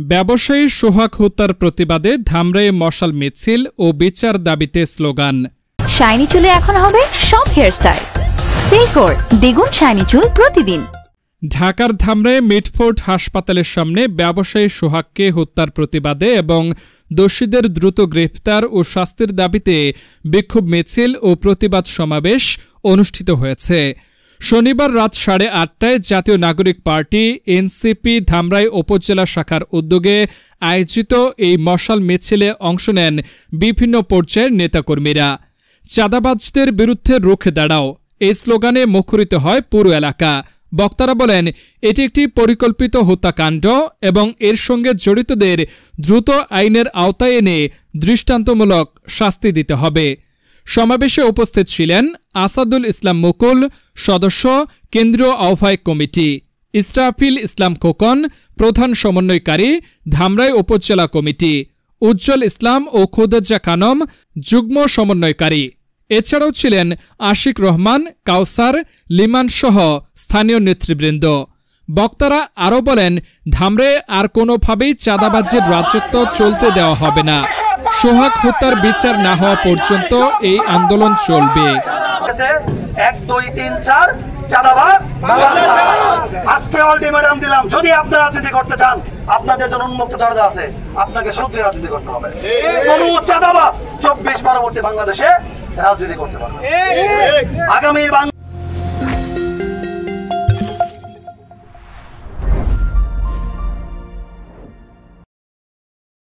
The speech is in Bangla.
ব্যবসায়ী সোহাগ হত্যার প্রতিবাদে ধামরাইয়ে মশাল মিছিল ও বিচার দাবিতে স্লোগান। শাইনি চুলে এখন হবে সব হেয়ারস্টাইল। সিল্কোর দ্বিগুণ শাইনি চুল প্রতিদিন। ঢাকার ধামরাইয়ে মিটফোর্ড হাসপাতালের সামনে ব্যবসায়ী সোহাগকে হত্যার প্রতিবাদে এবং দোষীদের দ্রুত গ্রেফতার ও শাস্তির দাবিতে বিক্ষোভ মিছিল ও প্রতিবাদ সমাবেশ অনুষ্ঠিত হয়েছে। শনিবার রাত 8:30টায় জাতীয় নাগরিক পার্টি এনসিপি ধামরাই উপজেলা শাখার উদ্যোগে আয়োজিত এই মশাল মিছিলে অংশ নেন বিভিন্ন পর্যায়ের নেতাকর্মীরা। চাঁদাবাজদের বিরুদ্ধে রুখে দাঁড়াও এই স্লোগানে মুখরিত হয় পুরো এলাকা। বক্তারা বলেন, এটি একটি পরিকল্পিত হত্যাকাণ্ড এবং এর সঙ্গে জড়িতদের দ্রুত আইনের আওতায় এনে দৃষ্টান্তমূলক শাস্তি দিতে হবে। সমাবেশে উপস্থিত ছিলেন আসাদুল ইসলাম মুকুল, সদস্য কেন্দ্রীয় আহ্বায়ক কমিটি, ইসরাফিল ইসলাম খোকন, প্রধান সমন্বয়কারী ধামরাই উপজেলা কমিটি, উজ্জ্বল ইসলাম ও খোদেজা খানম, যুগ্ম সমন্বয়কারী। এছাড়াও ছিলেন আশিক রহমান, কাউসার, লিমান সহ স্থানীয় নেতৃবৃন্দ। বক্তারা আরও বলেন, ধামরাইয়ে আর কোনোভাবেই চাঁদাবাজির রাজত্ব চলতে দেওয়া হবে না। সোহাগ হত্যার বিচার না হওয়া পর্যন্ত এই আন্দোলন চলবে। 1, 2, 3, 4 চাঁদাবাজ আজকে আলটিমেটাম দিলাম, যদি আপনারা রাজনীতি করতে চান আপনাদের জন্য উন্মুক্ত দরজা আছে, আপনাকে সত্যি রাজনীতি করতে হবে। কোন চাঁদাবাজ 24 পরবর্তী বাংলাদেশে রাজনীতি করতে পারবে। আগামী